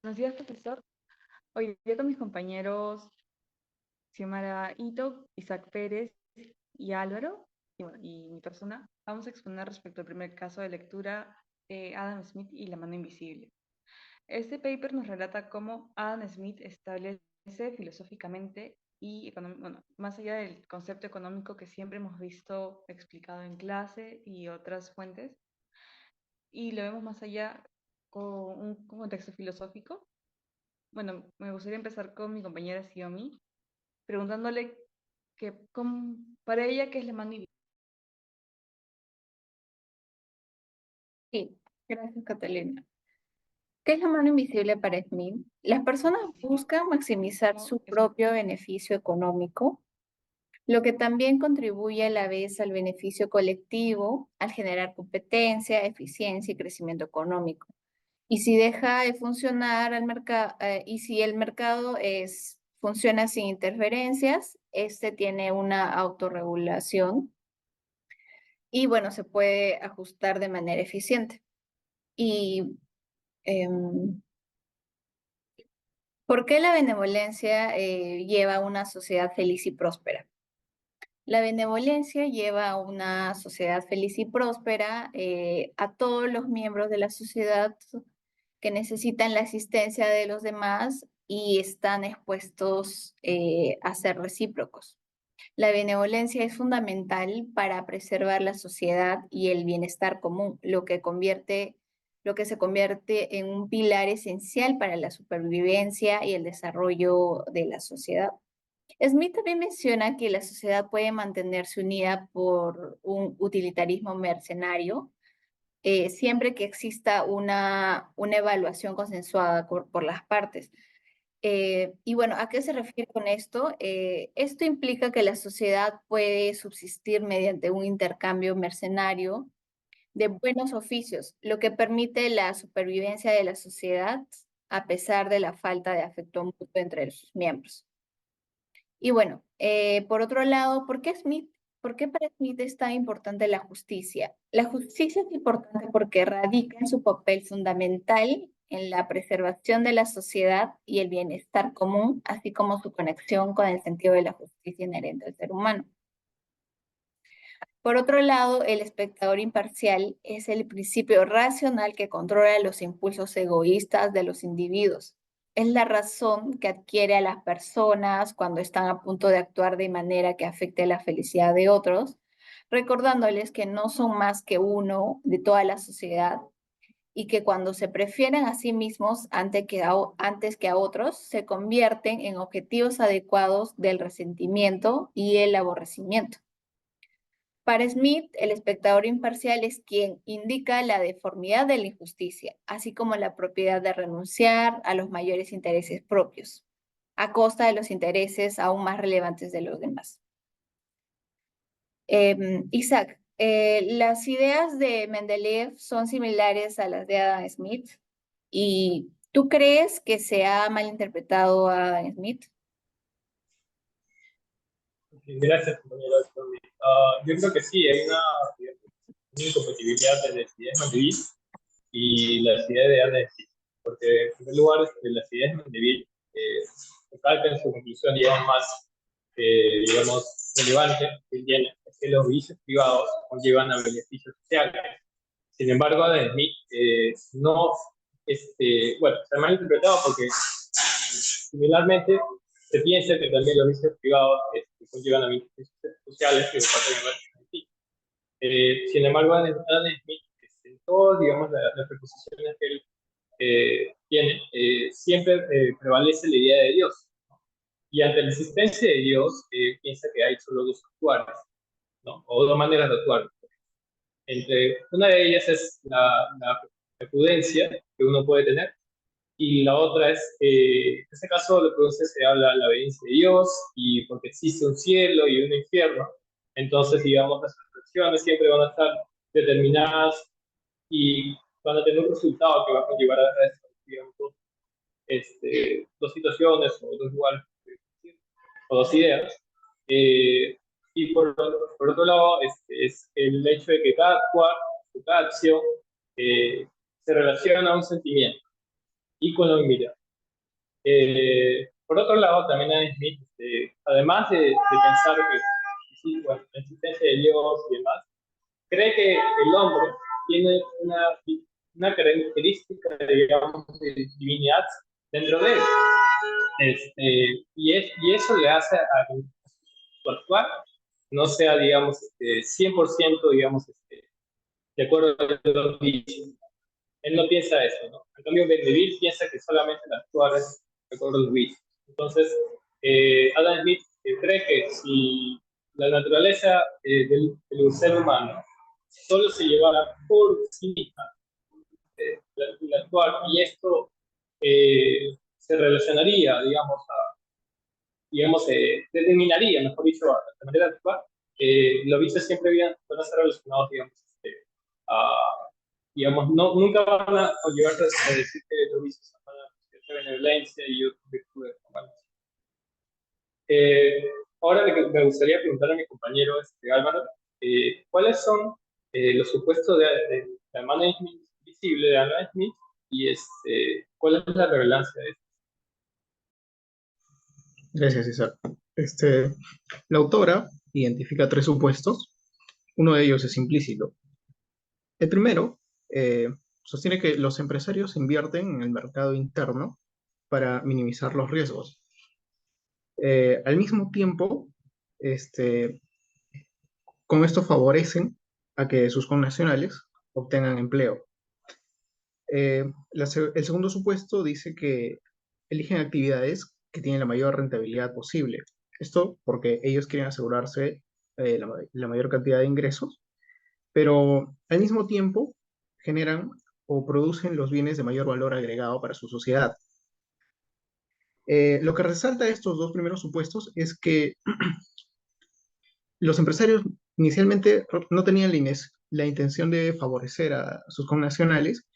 Buenos días, profesor. Hoy día con mis compañeros Xiomara Ito, Isaac Pérez y Álvaro, y mi persona, vamos a exponer respecto al primer caso de lectura, Adam Smith y la mano invisible. Este paper nos relata cómo Adam Smith establece filosóficamente y bueno, más allá del concepto económico que siempre hemos visto explicado en clase y otras fuentes, y lo vemos más allá con un contexto filosófico. Bueno, me gustaría empezar con mi compañera Xiaomi, preguntándole para ella qué es la mano invisible. Sí, gracias, Catalina. ¿Qué es la mano invisible para Smith? Las personas buscan maximizar ¿Cómo su es un propio beneficio económico, lo que también contribuye a la vez al beneficio colectivo, al generar competencia, eficiencia y crecimiento económico. Y si deja de funcionar el mercado, y si el mercado funciona sin interferencias, este tiene una autorregulación y bueno, se puede ajustar de manera eficiente. Y em, ¿por qué la benevolencia lleva a una sociedad feliz y próspera? La benevolencia lleva a una sociedad feliz y próspera a todos los miembros de la sociedad que necesitan la asistencia de los demás y están expuestos a ser recíprocos. La benevolencia es fundamental para preservar la sociedad y el bienestar común, lo que se convierte en un pilar esencial para la supervivencia y el desarrollo de la sociedad. Smith también menciona que la sociedad puede mantenerse unida por un utilitarismo mercenario, siempre que exista una evaluación consensuada por las partes. Y bueno, ¿a qué se refiere con esto? Esto implica que la sociedad puede subsistir mediante un intercambio mercenario de buenos oficios, lo que permite la supervivencia de la sociedad a pesar de la falta de afecto mutuo entre sus miembros. Y bueno, por otro lado, ¿por qué para Smith es tan importante la justicia? La justicia es importante porque radica en su papel fundamental en la preservación de la sociedad y el bienestar común, así como su conexión con el sentido de la justicia inherente al ser humano. Por otro lado, el espectador imparcial es el principio racional que controla los impulsos egoístas de los individuos. Es la razón que adquiere a las personas cuando están a punto de actuar de manera que afecte la felicidad de otros, recordándoles que no son más que uno de toda la sociedad y que cuando se prefieren a sí mismos antes que a otros, se convierten en objetivos adecuados del resentimiento y el aborrecimiento. Para Smith, el espectador imparcial es quien indica la deformidad de la injusticia, así como la propiedad de renunciar a los mayores intereses propios, a costa de los intereses aún más relevantes de los demás. Isaac, las ideas de Mendeleev son similares a las de Adam Smith. ¿Y tú crees que se ha malinterpretado a Adam Smith? Gracias, compañero. Yo creo que sí, hay una incompatibilidad entre las ideas de Mandeville y las ideas de Adam Smith, porque en primer lugar las ideas de Mandeville recalcan su conclusión, digamos, más relevante que tiene, es que los vicios privados conllevan a beneficios sociales. Sin embargo, Adam Smith no, bueno, se ha malinterpretado porque similarmente se piensa que también los vicios privados conllevan a beneficios sociales que comparten el sin embargo, Adam Smith, en todas, digamos, las preposiciones que él tiene, siempre prevalece la idea de Dios. Y ante la existencia de Dios, piensa que hay solo dos actuales, ¿no? O dos maneras de actuar. Una de ellas es la prudencia que uno puede tener, y la otra es, en este caso de prudencia se habla de la obediencia de Dios, y porque existe un cielo y un infierno, entonces, digamos, las acciones siempre van a estar determinadas y van a tener un resultado que va a conllevar a digamos, dos situaciones o dos lugares o dos ideas. Y por otro lado, es el hecho de que cada acción se relaciona a un sentimiento. y con la humildad. Por otro lado, también Adam Smith, además de pensar que sí, bueno, la existencia de Dios y demás, cree que el hombre tiene una característica, digamos, de divinidad dentro de él. Y eso le hace a su actuar no sea, digamos, 100%, digamos, de acuerdo a lo que dice. Él no piensa eso, ¿no? En cambio, Mendeville piensa que solamente el actuar es de acuerdo a los vicios. Entonces, Adam Smith cree que si la naturaleza del ser humano solo se llevara por sí misma el actuar, y esto se relacionaría, digamos, determinaría, mejor dicho, la manera de actuar, los vicios siempre van a ser relacionados, a, digamos, no, nunca van a llevarte a decir que los vicios son para benevolencia y otras virtudes. Bueno. Eh, Ahora me gustaría preguntarle a mi compañero Álvaro, ¿cuáles son los supuestos de Amanda Smith, visible de Amanda Smith, y cuál es la relevancia de esto? Gracias, César. La autora identifica tres supuestos. Uno de ellos es implícito. El primero sostiene que los empresarios invierten en el mercado interno para minimizar los riesgos. Al mismo tiempo, este, con esto favorecen a que sus connacionales obtengan empleo. El segundo supuesto dice que eligen actividades que tienen la mayor rentabilidad posible. Esto porque ellos quieren asegurarse la mayor cantidad de ingresos, pero al mismo tiempo generan o producen los bienes de mayor valor agregado para su sociedad. Lo que resalta estos dos primeros supuestos es que los empresarios inicialmente no tenían la intención de favorecer a sus connacionales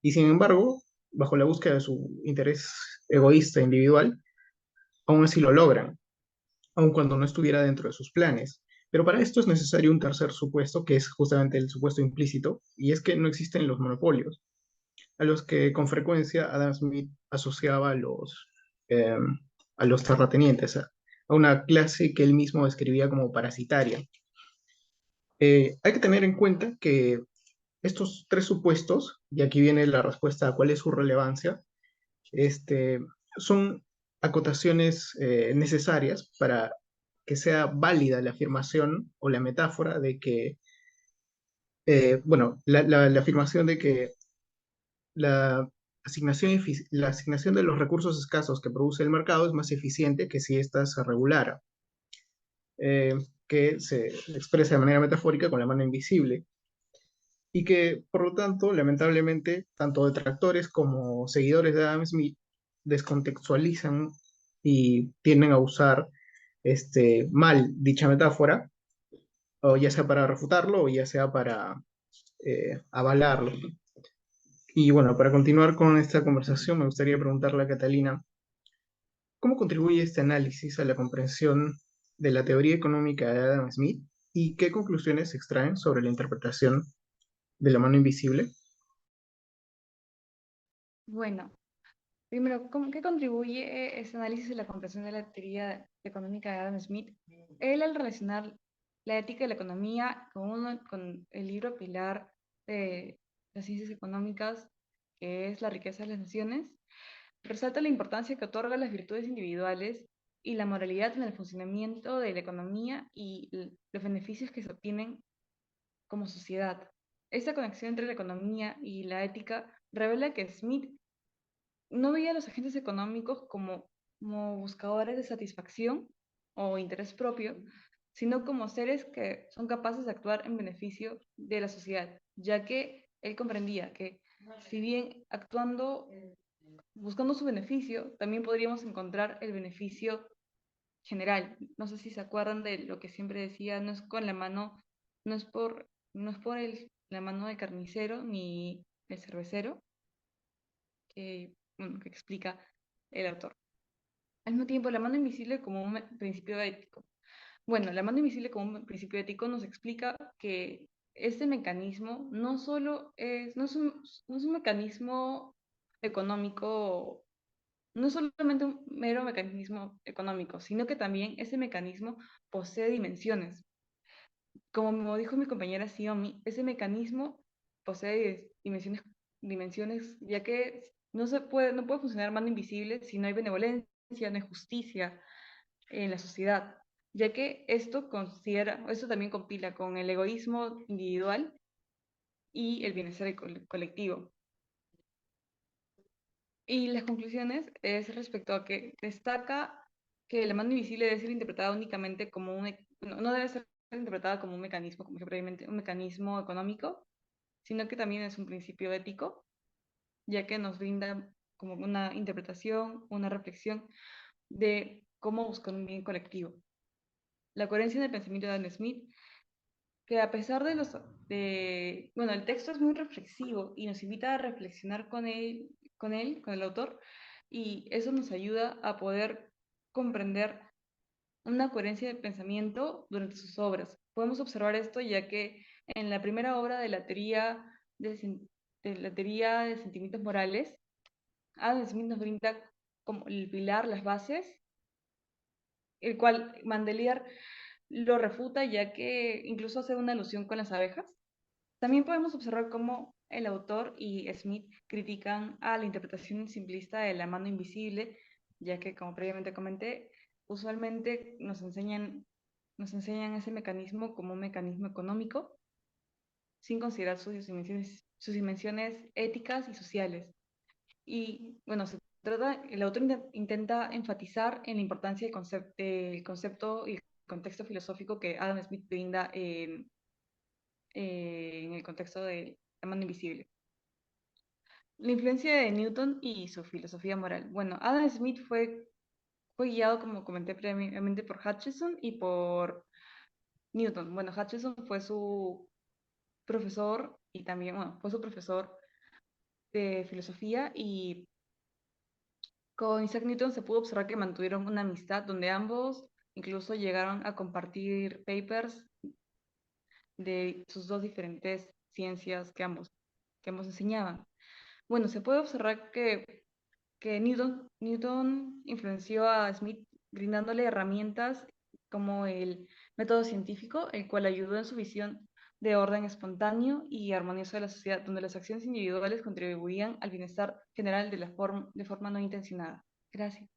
y sin embargo, bajo la búsqueda de su interés egoísta individual, aún así lo logran, aun cuando no estuviera dentro de sus planes. Pero para esto es necesario un tercer supuesto, que es justamente el supuesto implícito, y es que no existen los monopolios, a los que con frecuencia Adam Smith asociaba eh, a los terratenientes, a una clase que él mismo describía como parasitaria. Hay que tener en cuenta que estos tres supuestos, y aquí viene la respuesta a cuál es su relevancia, este, son acotaciones necesarias para que sea válida la afirmación o la metáfora de que, bueno, la afirmación de que la la asignación de los recursos escasos que produce el mercado es más eficiente que si ésta se regulara, eh, que se expresa de manera metafórica con la mano invisible y que, por lo tanto, lamentablemente, tanto detractores como seguidores de Adam Smith descontextualizan y tienden a usar mal dicha metáfora, o ya sea para refutarlo o ya sea para avalarlo. Y bueno, para continuar con esta conversación, me gustaría preguntarle a Catalina, ¿cómo contribuye este análisis a la comprensión de la teoría económica de Adam Smith y qué conclusiones se extraen sobre la interpretación de la mano invisible? Bueno, primero, ¿qué contribuye ese análisis a la comprensión de la teoría económica de Adam Smith? Él, al relacionar la ética de la economía con el libro pilar de las ciencias económicas, que es La riqueza de las naciones, resalta la importancia que otorga las virtudes individuales y la moralidad en el funcionamiento de la economía y los beneficios que se obtienen como sociedad. Esta conexión entre la economía y la ética revela que Smith no veía a los agentes económicos como buscadores de satisfacción o interés propio, sino como seres que son capaces de actuar en beneficio de la sociedad, ya que él comprendía que si bien actuando, buscando su beneficio, también podríamos encontrar el beneficio general. No sé si se acuerdan de lo que siempre decía, no es con la mano, no es por la mano del carnicero ni el cervecero, bueno, que explica el autor. Al mismo tiempo, la mano invisible como un principio ético. Bueno, la mano invisible como un principio ético nos explica que este mecanismo no solo es, no es un mecanismo económico no es solamente un mero mecanismo económico, sino que también ese mecanismo posee dimensiones. Como me dijo mi compañera Xiaomi, ese mecanismo posee dimensiones, ya que no puede funcionar mano invisible si no hay benevolencia, no hay justicia en la sociedad, ya que esto también compila con el egoísmo individual y el bienestar colectivo. Y las conclusiones es respecto a que destaca que la mano invisible debe ser interpretada únicamente como no debe ser interpretada como un mecanismo, como dije previamente, un mecanismo económico, sino que también es un principio ético, ya que nos brinda como una interpretación, una reflexión de cómo buscar un bien colectivo. La coherencia en el pensamiento de Adam Smith, que a pesar bueno, el texto es muy reflexivo y nos invita a reflexionar con el autor, y eso nos ayuda a poder comprender una coherencia de pensamiento durante sus obras. Podemos observar esto ya que en la primera obra de la teoría de sentimientos morales, Adam Smith nos brinda como el pilar, las bases, el cual Mandelier lo refuta ya que incluso hace una alusión con las abejas. También podemos observar cómo el autor y Smith critican a la interpretación simplista de la mano invisible, ya que, como previamente comenté, usualmente nos enseñan ese mecanismo como un mecanismo económico, sin considerar sus dimensiones éticas y sociales. Y bueno, el autor intenta enfatizar en la importancia del concepto y el contexto filosófico que Adam Smith brinda en el contexto de la mano invisible. La influencia de Newton y su filosofía moral. Bueno, Adam Smith fue guiado, como comenté previamente, por Hutcheson y por Newton. Bueno, Hutcheson fue su profesor y también, bueno, fue su profesor de filosofía, y con Isaac Newton se pudo observar que mantuvieron una amistad donde ambos incluso llegaron a compartir papers de sus dos diferentes ciencias que ambos enseñaban. Bueno, se puede observar que Newton influenció a Smith brindándole herramientas como el método científico, el cual ayudó en su visión de orden espontáneo y armonioso de la sociedad, donde las acciones individuales contribuían al bienestar general de forma no intencionada. Gracias.